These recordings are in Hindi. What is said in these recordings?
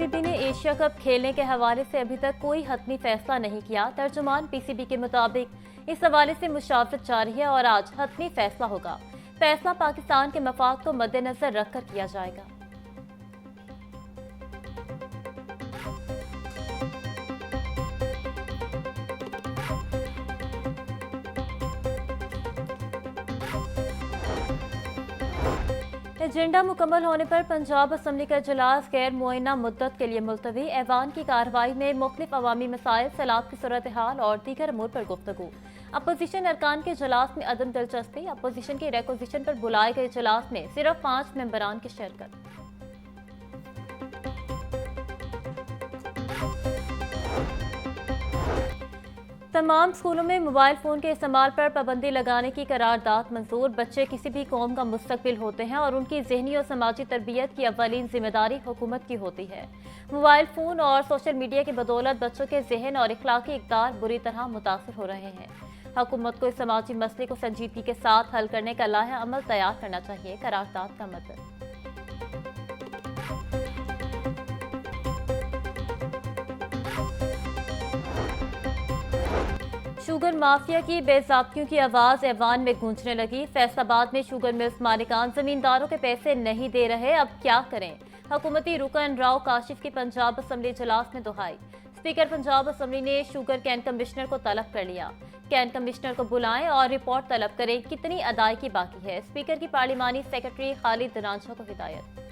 पीसीबी ने एशिया कप खेलने के हवाले से अभी तक कोई हतमी फैसला नहीं किया। तर्जुमान पीसीबी के मुताबिक इस हवाले से मुशावरत जारी है और आज हतमी फैसला होगा। फैसला पाकिस्तान के मफाद को मद्देनजर रखकर किया जाएगा। एजेंडा मुकम्मल होने पर पंजाब असम्बली का इजलास गैर मुअय्यना मुद्दत के लिए मुलतवी। ऐवान की कार्रवाई में मुख्तलिफ अवामी मसाइल, सैलाब की सूरत हाल और दीगर अमूर पर गुफ्तगू। अपोजिशन अरकान के इजलास में अदम दिलचस्पी। अपोजिशन की रिक्वेजिशन पर बुलाए गए इजलास में सिर्फ 5 मेंबरान की शिरकत। तमाम स्कूलों में मोबाइल फोन के इस्तेमाल पर पाबंदी लगाने की करारदाद मंजूर। बच्चे किसी भी कौम का मुस्तकबिल होते हैं और उनकी जहनी और समाजी तरबियत की अव्वलीन जिम्मेदारी हुकूमत की होती है। मोबाइल फोन और सोशल मीडिया की बदौलत बच्चों के जहन और इखलाकी इक़दार बुरी तरह मुतासर हो रहे हैं। हुकूमत को इस समाजी मसले को संजीदगी के साथ हल करने का लाहे अमल तैयार करना चाहिए। करारदाद का मतलब शुगर माफिया की बेज़ाब्तियों की आवाज ऐवान में गूंजने लगी। फैसलाबाद में शुगर मिल्स मालिकान जमींदारों के पैसे नहीं दे रहे, अब क्या करें। हुकूमती रुकन राव काशिफ की पंजाब असम्बली इजलास में दुहाई। स्पीकर पंजाब असम्बली ने शुगर कैन कमिश्नर को तलब कर लिया। कैन कमिश्नर को बुलाएं और रिपोर्ट तलब करें कितनी अदायगी बाकी है। स्पीकर की पार्लिमानी सेक्रेटरी खालिद रांझा को हिदायत।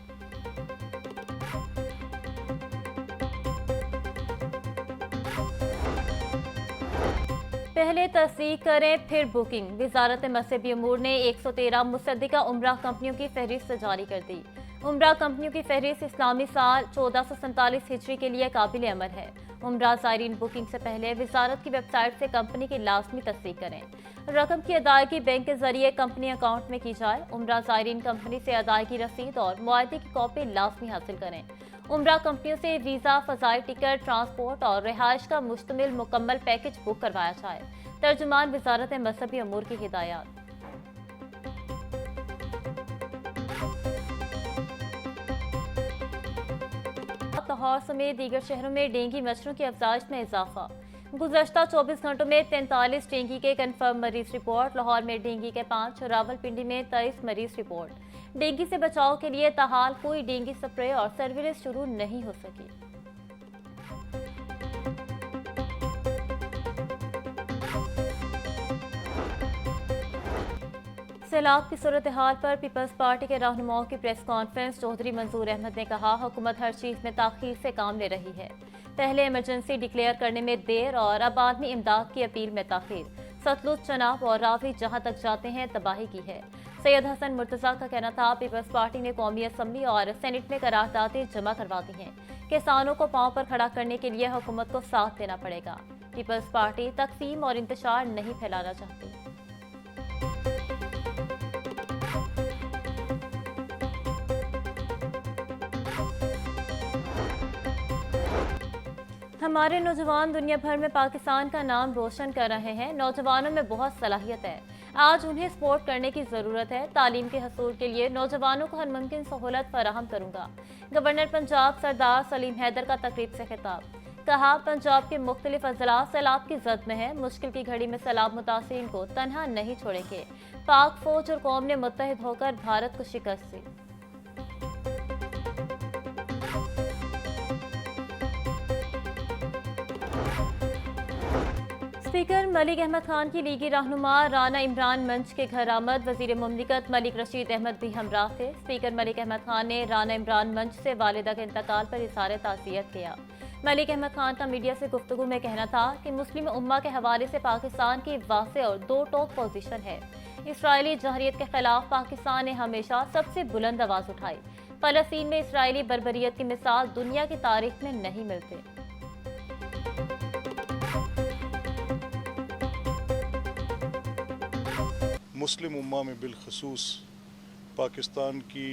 पहले तस्दीक करें फिर बुकिंग। वजारत मज़हबी अमूर ने 113 मुसद्दिका उम्रा कंपनियों की फहरिस्त जारी कर दी। उम्रा कंपनियों की फहरिस्त इस्लामी साल 1447 हिजरी के लिए काबिल अमल है। उम्रा ज़ायरीन बुकिंग से पहले वजारत की वेबसाइट से कंपनी की लाजमी तस्दीक करें। रकम की अदायगी बैंक के जरिए कंपनी अकाउंट में की जाए। उम्रा ज़ायरीन कंपनी से अदायगी रसीद और मुआहदे की कॉपी लाजमी हासिल करें। उम्रा कंपनियों से वीज़ा, फ़ज़ाइल, टिकट, ट्रांसपोर्ट और रिहाइश का मुश्तमिल मुकम्मल पैकेज बुक करवाया जाए। तर्जुमान वजारत मज़हबी अमूर की हिदायत। लाहौर समेत दीगर शहरों में डेंगू मच्छरों की अफजाइश में इजाफा। गुज़श्ता 24 घंटों में 43 डेंगू के कन्फर्म मरीज रिपोर्ट। लाहौर में डेंगू के 5, रावलपिंडी में 23 मरीज रिपोर्ट। डेंगू से बचाव के लिए ताहाल कोई डेंगू स्प्रे और सर्विलेंस शुरू नहीं हो सकी। सैलाब की सूरत हाल पर पीपल्स पार्टी के रहनुमाओं की प्रेस कॉन्फ्रेंस। चौधरी मंजूर अहमद ने कहा, हुकूमत हर चीज में ताखीर से काम ले रही है। पहले इमरजेंसी डिक्लेयर करने में देर और अब आदमी इमदाद की अपील में ताखीर। सतलुज, चनाब और रावी जहां तक जाते हैं तबाही की है। सैयद हसन मुर्तजा का कहना था, पीपल्स पार्टी ने कौमी असम्बली और सेनेट में करारदादें जमा करवा दी हैं। किसानों को पांव पर खड़ा करने के लिए हुकूमत को साथ देना पड़ेगा। पीपल्स पार्टी तकसीम और इंतशार नहीं फैलाना चाहती। हमारे नौजवान दुनिया भर में पाकिस्तान का नाम रोशन कर रहे हैं। नौजवानों में बहुत सलाहियत है, आज उन्हें सपोर्ट करने की ज़रूरत है। तालीम के हसूल के लिए नौजवानों को हर मुमकिन सहूलत फराहम करूँगा। गवर्नर पंजाब सरदार सलीम हैदर का तकरीब से खिताब। कहा, पंजाब के मुख्तलिफ अजला सैलाब की जद में है। मुश्किल की घड़ी में सैलाब मुतासिरीन को तनहा नहीं छोड़ेंगे। पाक फौज और कौम ने मुत्तहिद होकर भारत को शिकस्त दी। स्पीकर मलिक अहमद खान की लीगी रहनुमा राना इमरान मंच के घर आमद। वजीर मुमलिकत मलिक रशीद अहमद भी हमराह थे। स्पीकर मलिक अहमद खान ने राना इमरान मंच से वालिदा के इंतकाल पर इज़हार ताज़ियत किया। मलिक अहमद खान का मीडिया से गुफ्तगू में कहना था कि मुस्लिम उम्मा के हवाले से पाकिस्तान की वाज़ेह और दो टोक पोजीशन है। इसराइली जहरियत के खिलाफ पाकिस्तान ने हमेशा सबसे बुलंद आवाज़ उठाई। फ़लस्तीन में इसराइली बर्बरियत की मिसाल दुनिया की तारीख में नहीं मिलती। मुस्लिम उम्मा में बिलखसूस पाकिस्तान की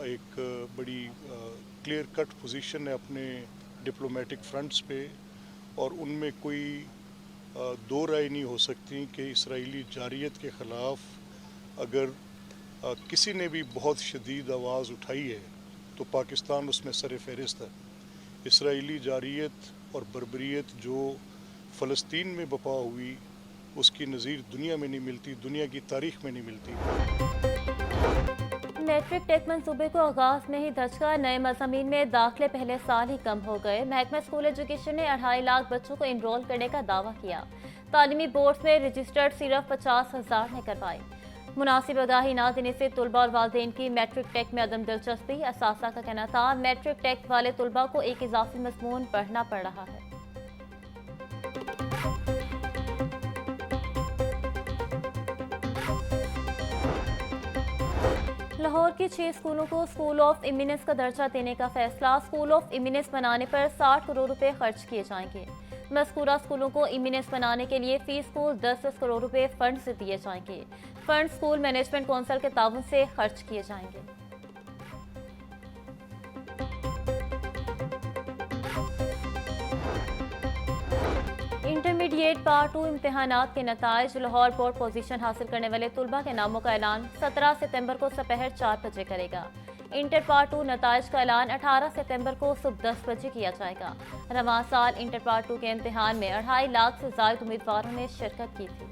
एक बड़ी क्लियर कट पोजीशन है अपने डिप्लोमेटिक फ्रंट्स पे, और उनमें कोई दो राय नहीं हो सकती कि इसराइली जारियत के ख़िलाफ़ अगर किसी ने भी बहुत शदीद आवाज़ उठाई है तो पाकिस्तान उसमें सर फहरिस्त है। इसराइली जारियत और बर्बरियत जो फ़लस्तीन में बपा हुई, उसकी नज़ीर दुनिया में नहीं मिलती, दुनिया की तारीख में नहीं मिलती। मैट्रिक टेक मंसूबे को आगाज में ही धचका, नए मज़ामीन में दाखिले पहले साल ही कम हो गए। महकमा स्कूल एजुकेशन ने 2.5 लाख बच्चों को इनरोल करने का दावा किया। तालीमी बोर्ड में रजिस्टर्ड सिर्फ 50,000 ने करवाए। मुनासिब आगाही न देने से तुलबा और वालदेन की मैट्रिक टेक में अदम दिलचस्पी। असासा का कहना था मैट्रिक टेक वाले तुलबा को एक इजाफी मज़मून पढ़ना पड़ रहा है। लाहौर के 6 स्कूलों को स्कूल ऑफ इमिनेंस का दर्जा देने का फैसला। स्कूल ऑफ इमिनेंस बनाने पर 60 करोड़ रुपए खर्च किए जाएंगे। मज़कूरा स्कूलों को इमिनेंस बनाने के लिए फी स्कूल 10 करोड़ रुपए फंड से दिए जाएंगे। फंड स्कूल मैनेजमेंट कौंसिल के ताउन से खर्च किए जाएंगे। इंटरमीडिएट पार्ट 2 इम्तिहानात के नताइज। लाहौर बोर्ड पोजीशन हासिल करने वाले तुलबा के नामों का ऐलान 17 सितंबर को दोपहर 4 बजे करेगा। इंटर पार्ट 2 नताइज का ऐलान 18 सितंबर को सुबह 10 बजे किया जाएगा। रवां साल इंटर पार्ट 2 के इम्तिहान में 2.5 लाख से ज्यादा उम्मीदवारों ने शिरकत की थी।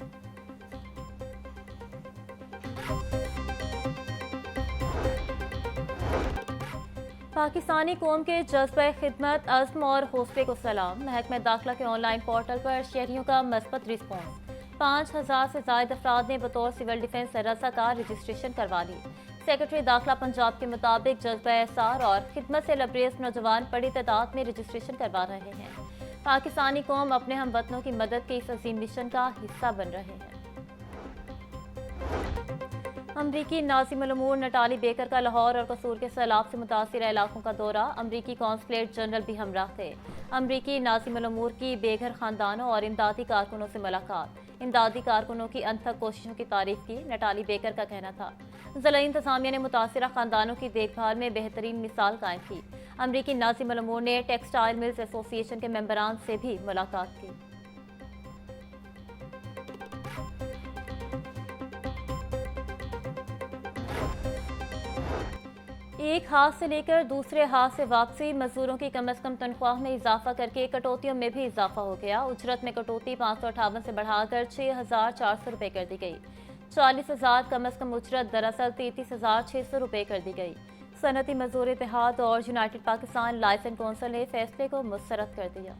पाकिस्तानी कौम के जज्बे खिदमत, अज़्म और हौसले को सलाम। महकमा दाखिला के ऑनलाइन पोर्टल पर शहरियों का मस्बत रिस्पॉन्स। 5,000 से ज्यादा अफराद ने बतौर सिविल डिफेंस रज़ाकार रजिस्ट्रेशन करवा ली। सेक्रेटरी दाखिला पंजाब के मुताबिक जज्बा एहसार और खिदमत से लबरेज नौजवान बड़ी तादाद में रजिस्ट्रेशन करवा रहे हैं। पाकिस्तानी कौम अपने हमवतनों की मदद के इस अजीम मिशन का हिस्सा बन रहे हैं। अमरीकी नाज़िम अल-उमूर नटाली बेकर का लाहौर और कसूर के सैलाब से मुतासिर इलाकों का दौरा। अमरीकी कॉन्सुलेट जनरल भी हमराह थे। अमरीकी नाज़िम अल-उमूर की बेघर खानदानों और इमदादी कारकुनों से मुलाकात। इमदादी कारकुनों की अनथक कोशिशों की तारीफ की। नटाली बेकर का कहना था ज़िला इंतज़ामिया ने मुतासिरा खानदानों की देखभाल में बेहतरीन मिसाल कायम की। अमरीकी नाज़िम अल-उमूर ने टेक्सटाइल मिल्स एसोसिएशन के मेंबरान से भी मुलाकात की। एक हाथ से लेकर दूसरे हाथ से वापसी। मजदूरों की कम से कम तनख्वाह में इजाफा करके कटौतियों में भी इजाफा हो गया। उजरत में कटौती 558 से बढ़ाकर 6,400 रुपये कर दी गई। 40,000 कम से कम उजरत दरअसल 33,600 रुपये कर दी गई। सनती मजदूर इत्तेहाद और यूनाइटेड पाकिस्तान लाइसेंस कौंसिल ने फैसले को मुस्तरद कर दिया।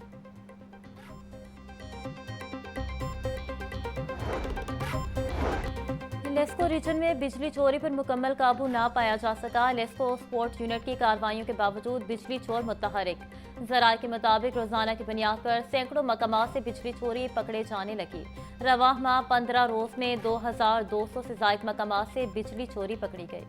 लेस्को रीजन में बिजली चोरी पर मुकम्मल काबू ना पाया जा सका। लेस्को स्पोर्ट यूनिट की कार्रवाइयों के बावजूद बिजली चोर मुतहरिक। ज़राए के मुताबिक रोजाना की बुनियाद पर सैकड़ों मकामात से बिजली चोरी पकड़े जाने लगी। रवाह माह 15 रोज में 2,200 से ज्यादा मकामात से बिजली चोरी पकड़ी गई।